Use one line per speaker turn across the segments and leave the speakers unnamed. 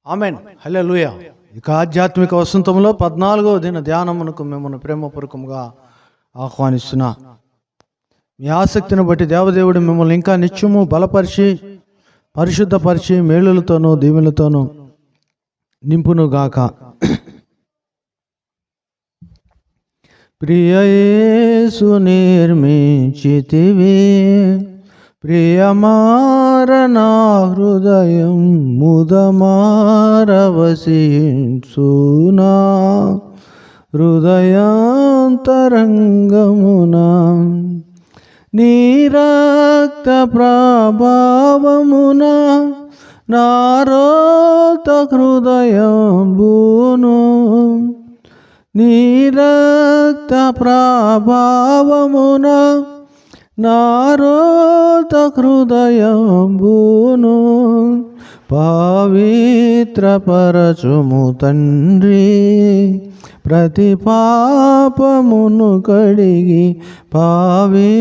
Amen. హల్లెలూయా. ఇక ఆధ్యాత్మిక వసంతంలో 14వ దిన ధ్యానమునకు మిమ్మల్ని ప్రేమపూర్వకంగా ఆహ్వానిస్తున్నా. మీ ఆసక్తిని బట్టి దేవదేవుడు మిమ్మల్ని ఇంకా నిత్యము బలపరిచి పరిశుద్ధపరిచి మేలులతోనూ దీవెనలతోనూ నింపునుగాక. ప్రియ యేసు నిర్మించితివి ప్రియమారనా హృదయం ముదమారవసించునా హృదయాంతరంగమున నీ రక్త ప్రభావమున నారోత హృదయంబును నీ రక్త ప్రభావమున నారోత హృదయంబును పవిత్రపరచుము తండ్రి ప్రతి పాపమును కడిగి పవిత్రపరచుము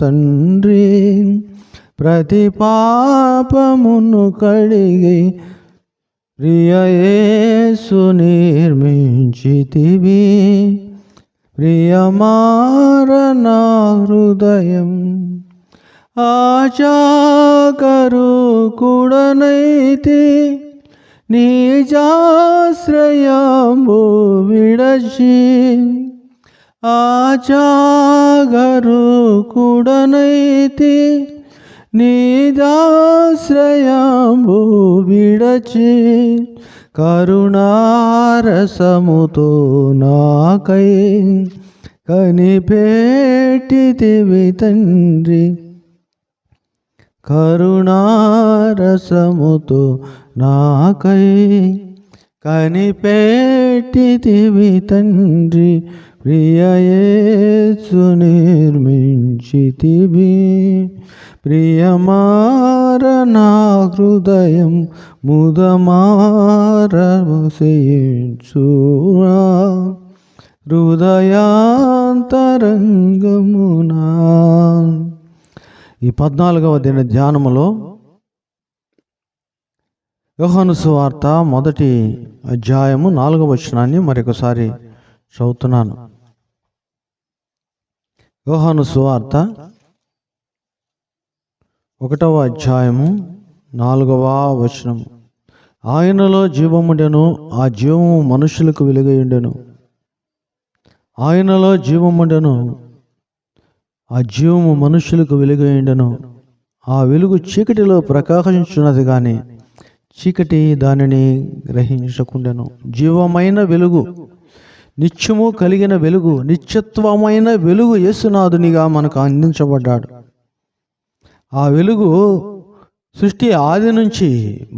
తండ్రి ప్రతి పాపమును కడిగి ప్రియ యేసు నిర్మించితివి ప్రియమారనా హృదయం ఆచాకరుకుడనైతి నిజాశ్రయంబు విడచి ఆచాకరుకుడనైతి నిజాశ్రయంబు విడచి కరుణారసముతో నాకై కనిపెట్టితివి తండ్రి కరుణారసముతో నాకై కనిపెట్టితివి తండ్రి ప్రియ యేసు నిర్మించితివి ప్రియమారనా హృదయం ముదమారవసించునా హృదయాంతరంగమున. ఈ 14వ దిన ధ్యానములో యోహాను సువార్త 1వ అధ్యాయము 4వ వచనాన్ని మరొకసారి చదువుతున్నాను. యోహాను సువార్త 1వ అధ్యాయము 4వ వచనము. ఆయనలో జీవముండెను, ఆ జీవము మనుషులకు వెలుగయుండెను. ఆయనలో జీవముండెను, ఆ జీవము మనుషులకు వెలుగయుండెను. ఆ వెలుగు చీకటిలో ప్రకాశించున్నది కానీ చీకటి దానిని గ్రహించకుండెను. జీవమైన వెలుగు, నిత్యము కలిగిన వెలుగు, నిత్యత్వమైన వెలుగు యేసునాథునిగా మనకు అందించబడ్డాడు. ఆ వెలుగు సృష్టి ఆది నుంచి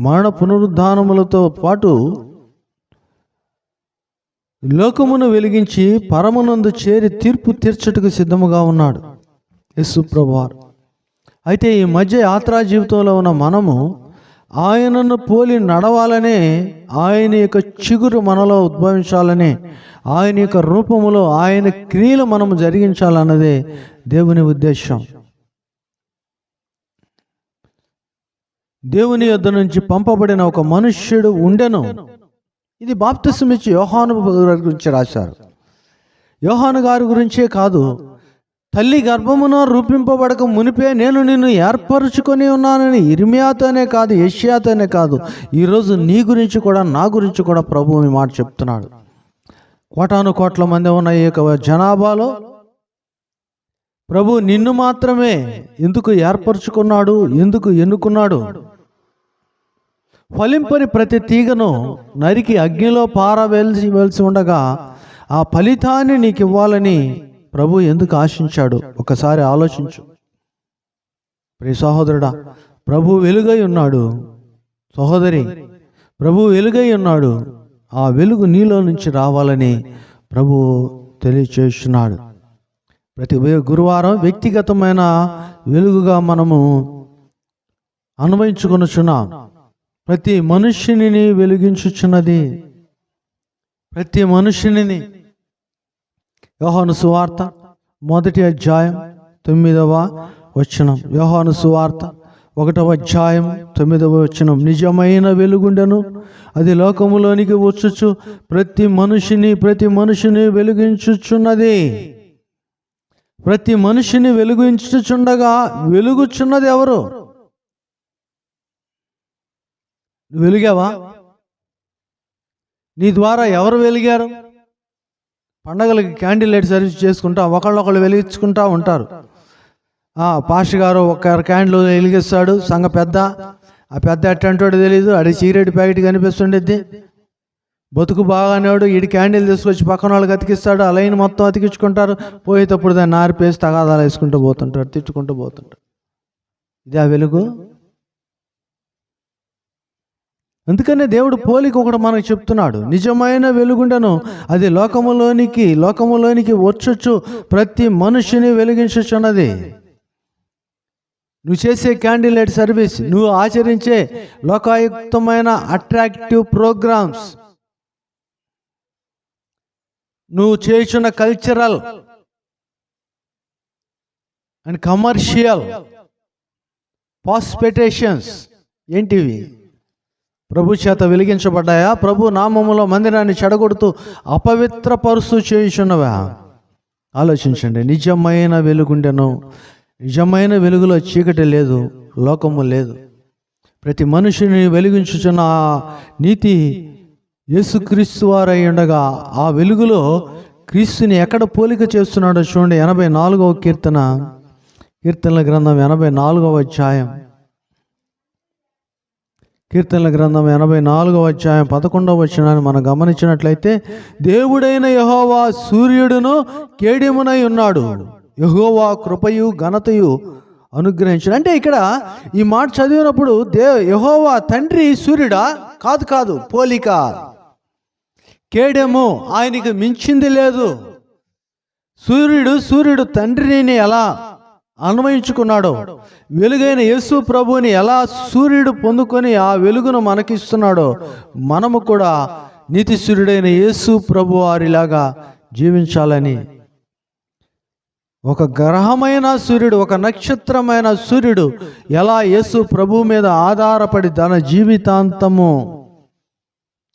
మరణ పునరుద్ధానములతో పాటు లోకమును వెలిగించి పరమునందు చేరి తీర్పు తీర్చటకు సిద్ధముగా ఉన్నాడు యేసు ప్రభువారు. అయితే ఈ మధ్య యాత్రా జీవితంలో ఉన్న మనము ఆయనను పోలి నడవాలనే, ఆయన యొక్క చిగురు మనలో ఉద్భవించాలని, ఆయన యొక్క రూపములో ఆయన క్రియలు మనము జరిగించాలన్నదే దేవుని ఉద్దేశం. దేవుని యొద్ద నుంచి పంపబడిన ఒక మనుష్యుడు ఉండెను. ఇది బాప్తిసం ఇచ్చి యోహాను గారి గురించి రాశారు. యోహాను గారి గురించే కాదు, తల్లి గర్భమున రూపింపబడక మునిపే నేను నిన్ను ఏర్పరచుకొని ఉన్నానని ఇర్మియాతోనే కాదు, యెషయాతోనే కాదు, ఈరోజు నీ గురించి కూడా నా గురించి కూడా ప్రభువు ఈ మాట చెప్తున్నాడు. కోటాను కోట్ల మంది ఉన్న ఈ యొక్క జనాభాలో ప్రభు నిన్ను మాత్రమే ఎందుకు ఏర్పరచుకున్నాడు, ఎందుకు ఎన్నుకున్నాడు? ఫలింపని ప్రతి తీగను నరికి అగ్నిలో పారవేల్సి ఉండగా ఆ ఫలితాన్ని నీకు ఇవ్వాలని ప్రభు ఎందుకు ఆశించాడు? ఒకసారి ఆలోచించు ప్రియ సహోదరుడా. ప్రభు వెలుగై ఉన్నాడు. సహోదరి, ప్రభు వెలుగై ఉన్నాడు. ఆ వెలుగు నీలో నుంచి రావాలని ప్రభు తెలియచేస్తున్నాడు. ప్రతి గురువారం వ్యక్తిగతమైన వెలుగుగా మనము అన్వయించుకొనుచున్నాం. ప్రతి మనుష్యుని వెలిగించుచున్నది, ప్రతి మనుష్యుని. యోహాను సువార్త 1వ అధ్యాయం 9వ వచనం. యోహాను సువార్త 1వ అధ్యాయం 9వ వచనం, నిజమైన వెలుగుండెను, అది లోకములోనికి వచ్చుచు ప్రతి మనిషిని వెలిగించుచున్నది. ప్రతి మనిషిని వెలిగించుచుండగా వెలుగుచున్నది ఎవరు? నువ్వు వెలిగావా? నీ ద్వారా ఎవరు వెలిగారు? పండగలకి క్యాండిల్ లైట్ సర్వీస్ చేసుకుంటా ఒకళ్ళొకళ్ళు వెలిగించుకుంటా ఉంటారు. పాస్టర్ గారు ఒక క్యాండిల్ వెలిగిస్తాడు, సంఘ పెద్ద. ఆ పెద్ద ఎట్టంటాడో తెలియదు, అడి సిగరెట్ ప్యాకెట్ కనిపిస్తుండేది. బతుకు బాగానేవాడు, ఈడి క్యాండిల్ తీసుకొచ్చి పక్కన వాళ్ళకి అతికిస్తాడు. ఆ లైన్ మొత్తం అతికించుకుంటారు. పోయేటప్పుడు దాన్ని ఆరిపేసి తగాదాలు వేసుకుంటూ పోతుంటాడు, తిట్టుకుంటూ పోతుంటాడు. ఇది ఆ వెలుగు? అందుకనే దేవుడు పోలిక ఒకటి మనకు చెప్తున్నాడు. నిజమైన వెలుగుండెను, అది లోకములోనికి వచ్చుచు ప్రతి మనిషిని వెలిగించుచున్నది. నువ్వు చేసే క్యాండిల్ లైట్ సర్వీస్, నువ్వు ఆచరించే లోకాయుక్తమైన అట్రాక్టివ్ ప్రోగ్రామ్స్, నువ్వు చేస్తున్న కల్చరల్ అండ్ కమర్షియల్ పాస్పెటేషన్స్ ఏంటివి? ప్రభు చేత వెలిగించబడ్డాయా? ప్రభు నామములో మందిరాన్ని చెడగొడుతూ అపవిత్రపరుస్తూ చేయుచున్నవా? ఆలోచించండి. నిజమైన వెలుగుండెను, నిజమైన వెలుగులో చీకటి లేదు, లోకము లేదు. ప్రతి మనిషిని వెలిగించుచున్న నీతి యేసుక్రీస్తు వారై ఉండగా ఆ వెలుగులో క్రీస్తుని ఎక్కడ పోలిక చేస్తున్నాడో చూడండి. 84వ కీర్తనల గ్రంథం 84వ అధ్యాయం, కీర్తనల గ్రంథం 84వ అధ్యాయం 11వ వచనాన్ని మనం గమనించినట్లయితే, దేవుడైన యెహోవా సూర్యుడును కేడిమునై ఉన్నాడు, యెహోవా కృపయు ఘనతయు అనుగ్రహించాడు. అంటే ఇక్కడ ఈ మాట చదివినప్పుడు యెహోవా తండ్రి సూర్యుడా? కాదు, పోలిక. కేడెము ఆయనకి మించింది లేదు. సూర్యుడు తండ్రిని ఎలా అన్వయించుకున్నాడో, వెలుగైన యేసు ప్రభువుని ఎలా సూర్యుడు పొందుకొని ఆ వెలుగును మనకిస్తున్నాడో, మనము కూడా నీతి సూర్యుడైన యేసు ప్రభు వారిలాగా జీవించాలని, ఒక గ్రహమైన సూర్యుడు, ఒక నక్షత్రమైన సూర్యుడు ఎలా యేసు ప్రభు మీద ఆధారపడి తన జీవితాంతము,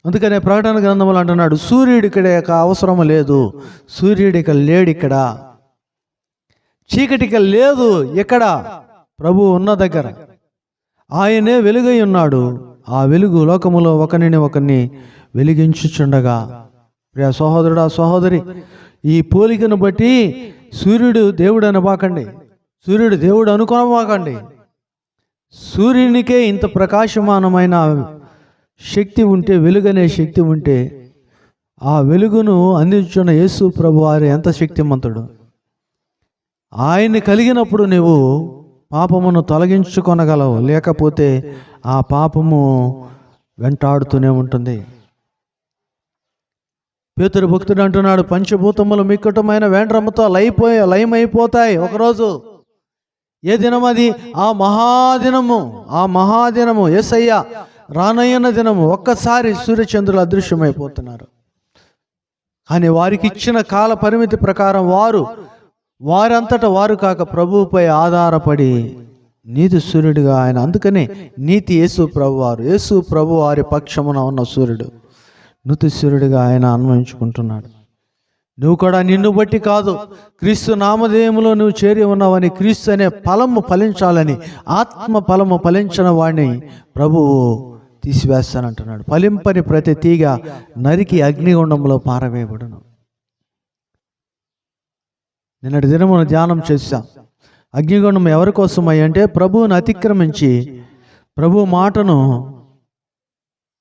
అందుకనే ప్రకటన గ్రంథములు అంటున్నాడు, సూర్యుడికి అవసరం లేదు, సూర్యుడికి లేడిక్కడ, చీకటికి లేదు ఇక్కడ, ప్రభు ఉన్న దగ్గర ఆయనే వెలుగై ఉన్నాడు. ఆ వెలుగు లోకములో ఒకరిని వెలిగించుచుండగా, ప్రియ సహోదరుడా సహోదరి, ఈ పోలికను బట్టి సూర్యుడు దేవుడు అనబాకండి, సూర్యుడు దేవుడు అనుకోనబాకండి. సూర్యునికే ఇంత ప్రకాశమానమైన శక్తి ఉంటే, వెలుగనే శక్తి ఉంటే, ఆ వెలుగును అందించున్న యేసు ప్రభు వారు ఎంత శక్తిమంతుడు. ఆయన్ని కలిగినప్పుడు నువ్వు పాపమును తొలగించుకొనగలవు, లేకపోతే ఆ పాపము వెంటాడుతూనే ఉంటుంది. పేతురు భక్తుడు అంటున్నాడు, పంచభూతములు మిక్కటమైన వేండ్రముతో లయమైపోతాయి ఒకరోజు. ఏ దినం అది? ఆ మహాదినము యేసయ్య రానయ్యన్న దినము. ఒక్కసారి సూర్యచంద్రులు అదృశ్యమైపోతున్నారు. కానీ వారికి ఇచ్చిన కాల పరిమితి ప్రకారం వారంతటా వారు కాక ప్రభువుపై ఆధారపడి నీతి సూర్యుడిగా ఆయన, అందుకనే నీతి యేసు ప్రభు వారి పక్షమున ఉన్న సూర్యుడు, నీతి సూర్యుడిగా ఆయన అన్వయించుకుంటున్నాడు. నువ్వు కూడా నిన్ను బట్టి కాదు, క్రీస్తు నామధేయములో నువ్వు చేరి ఉన్నావని, క్రీస్తు అనే ఫలము ఫలించాలని, ఆత్మ ఫలము ఫలించిన వాడిని ప్రభువు తీసివేస్తానంటున్నాడు. ఫలింపని ప్రతి తీగ నరికి అగ్నిగుండంలో పారవేయబడును. నిన్నటి దినమున ధ్యానం చేశాం. అగ్నిగుండం ఎవరి కోసమై అంటే, ప్రభువును అతిక్రమించి ప్రభు మాటను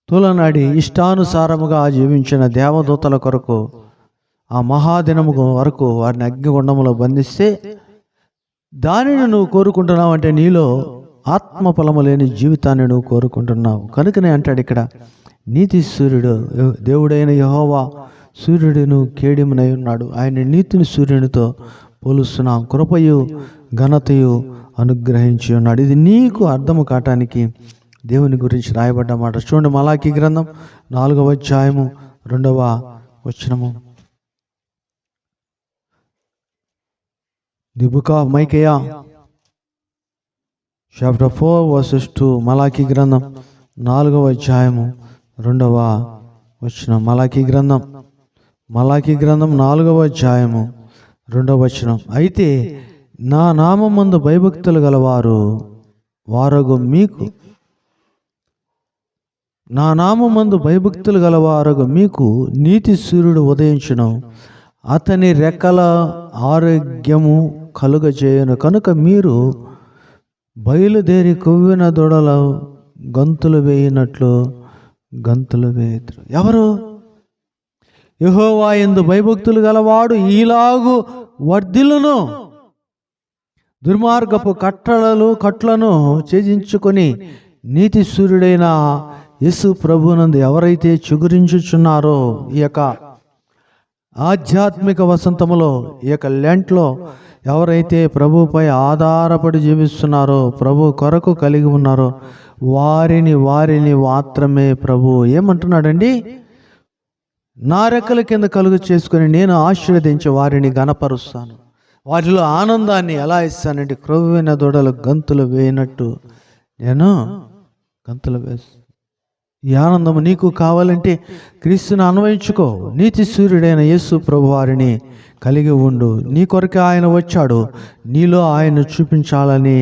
తూలనాడి ఇష్టానుసారముగా జీవించిన దేవదూతల కొరకు ఆ మహాదినము వరకు వారిని అగ్నిగుండములో బంధిస్తే, దానిని నువ్వు కోరుకుంటున్నావు అంటే నీలో ఆత్మఫలము లేని జీవితాన్ని నువ్వు కోరుకుంటున్నావు. కనుకనే అంటాడు ఇక్కడ, నీతి సూర్యుడు దేవుడైన యెహోవా సూర్యుడును కేడిమునై ఉన్నాడు. ఆయన నీతిని సూర్యునితో పోలుస్తున్నాం, కృపయు ఘనతయు అనుగ్రహించి ఉన్నాడు. ఇది నీకు అర్థము కావటానికి దేవుని గురించి రాయబడ్డ మాట. చూడండి, మలాకీ గ్రంథం 4వ అధ్యాయము 2వ వచనము. The book of Micah chapter 4 verses 2. Malachi గ్రంథం 4వ అధ్యాయము 2వ వచనం. మలాకీ గ్రంథం 4వ అధ్యాయము 2వ వచనం. అయితే నా నామమందు భయభక్తులు గలవారు వారగు మీకు, నా నామమందు భయభక్తులు గలవారగు మీకు నీతి సూర్యుడు ఉదయించును, అతని రెక్కల ఆరోగ్యము కలుగజేయను. కనుక మీరు బయలుదేరి కొవ్విన దొడల గంతులు వేయినట్లు గంతులు వేయుదురు. ఎవరు? యెహోవా యందు భయభక్తులు గలవాడు ఈలాగు వర్ధిల్లును. దుర్మార్గపు కట్లను ఛేదించుకొని నీతి సూర్యుడైన యేసు ప్రభునందు ఎవరైతే చిగురించుచున్నారో, ఈ యొక్క ఆధ్యాత్మిక వసంతములో, ఈ యొక్క లెంట్లో ఎవరైతే ప్రభుపై ఆధారపడి జీవిస్తున్నారో, ప్రభు కొరకు కలిగి ఉన్నారో వారిని మాత్రమే ప్రభు ఏమంటున్నాడండి? నా రెక్కల కింద కలుగు చేసుకొని నేను ఆశీర్వదించి వారిని గణపరుస్తాను. వారిలో ఆనందాన్ని ఎలా ఇస్తానంటే క్రొవ్విన దొడలు గంతులు వేయనట్టు నేను గంతులు వేస్తాను. ఈ ఆనందము నీకు కావాలంటే క్రీస్తుని అన్వయించుకో. నీతి సూర్యుడైన యేసు ప్రభు వారిని కలిగి ఉండు. నీ కొరకే ఆయన వచ్చాడు, నీలో ఆయన చూపించాలని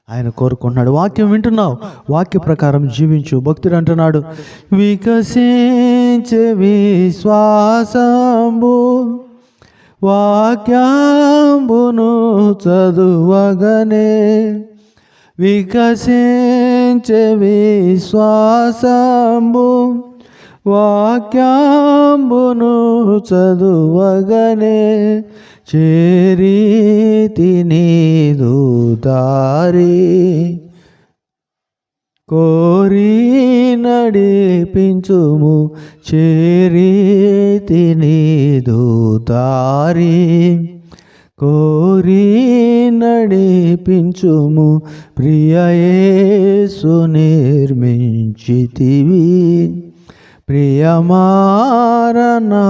ఆయన కోరుకుంటున్నాడు. వాక్యం వింటున్నావు, వాక్య ప్రకారం జీవించు. భక్తుడు అంటున్నాడు, వికసించే విశ్వాసంబు వాక్యంబును చదువగనే, వికసించే విశ్వాసంబు వాక్యంబును చదువగనే, చేరీతి నీదు దారి కోరి నడిపించుము, చేరీతి నీదు దారి కోరి నడిపించుము, ప్రియ యేసు నిర్మించితివి, ప్రియమార నా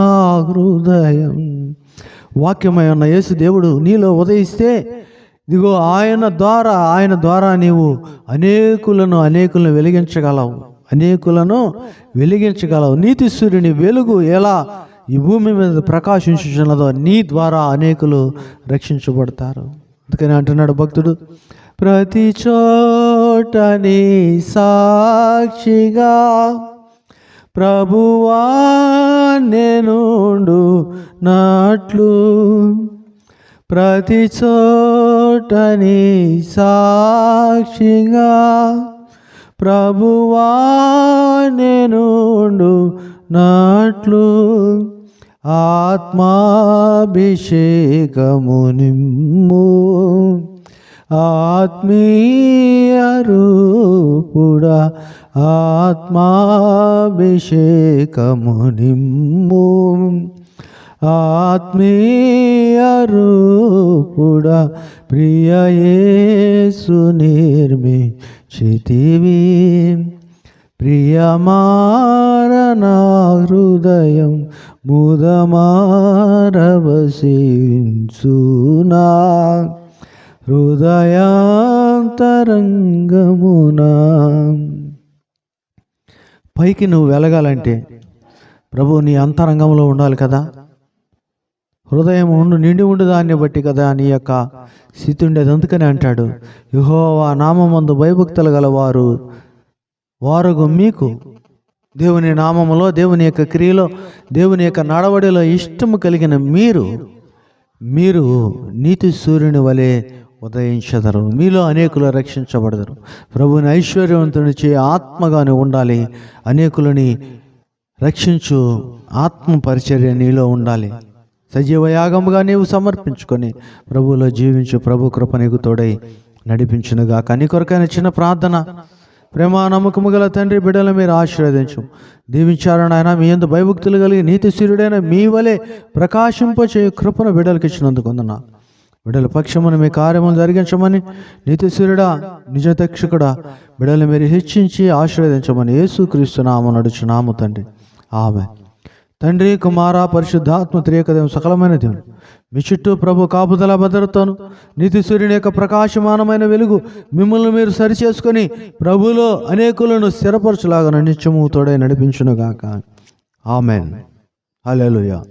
హృదయం. వాక్యమై ఉన్న యేసు దేవుడు నీలో ఉదయిస్తే, ఇదిగో ఆయన ద్వారా నీవు అనేకులను వెలిగించగలవు. నీతి సూర్యుని వెలుగు ఎలా ఈ భూమి మీద ప్రకాశించుచున్నదో నీ ద్వారా అనేకులు రక్షించబడతారు. అందుకని అంటున్నాడు భక్తుడు, ప్రతి చోటని సాక్షిగా ప్రభువా నేనుండు నాట్లు, ప్రతి చోటని సాక్షిగా ప్రభువా నేనుండు నాట్లు, ఆత్మాభిషేకము నిమ్ము, ఆత్మీయ రూపుడా ఆత్మాభిషేకము నిమ్ము, ఆత్మీయ రూపుడా ప్రియ యేసు నిర్మించితివి, ప్రియమార నా హృదయం ముదమారవసించునా, హృదయాంతరంగమునా. పైకి నువ్వు వెలగాలంటే ప్రభు నీ అంతరంగంలో ఉండాలి కదా. హృదయం నిండి ఉండు దాన్ని బట్టి కదా నీ యొక్క స్థితి ఉండేది. అందుకని అంటాడు, యెహోవా నామమందు భయభక్తులు గలవారు వారగు మీకు, దేవుని నామములో, దేవుని యొక్క క్రియలో, దేవుని యొక్క నడవడిలో ఇష్టము కలిగిన మీరు నీతి సూర్యుని వలె ఉదయించెదరు, మీలో అనేకులు రక్షించబడదరు. ప్రభుని ఐశ్వర్యవంతుని చే ఆత్మగానే ఉండాలి. అనేకులని రక్షించు ఆత్మ పరిచర్య నీలో ఉండాలి. సజీవ యాగముగా నీవు సమర్పించుకొని ప్రభువులో జీవించు. ప్రభు కృప నీకు తోడై నడిపించునుగా. నీ కొరకైన చిన్న ప్రార్థన. ప్రేమ నమ్మకము గల తండ్రి, బిడ్డలు మీరు ఆశీర్వదించు, దీవించారని ఆయన మీ యందు భయభక్తులు కలిగి నీతి సూర్యుడైన మీ వలె ప్రకాశింపచే కృపను బిడ్డలకు ఇచ్చినందుకు వందనాలు. బిడ్డల పక్షమును మీ కార్యములు జరిగించమని, నీతి సూర్యుడా, నిజ దక్షకుడా, బిడ్డలు మీరు హెచ్చించి ఆశీర్వదించమని యేసుక్రీస్తు నామమున నడుచున్నాము తండ్రి. ఆమేన్. తండ్రి, కుమార, పరిశుద్ధాత్మ త్రియక దేవుని సకలమైన దేవుని మీ చుట్టూ ప్రభు కాపుదల భద్రతను, నీతి సూర్యుని యొక్క ప్రకాశమానమైన వెలుగు మిమ్మల్ని మీరు సరిచేసుకొని ప్రభులో అనేకులను స్థిరపరచులాగా నిత్యము తోడై నడిపించునుగాక. ఆమెన్. హల్లెలూయా.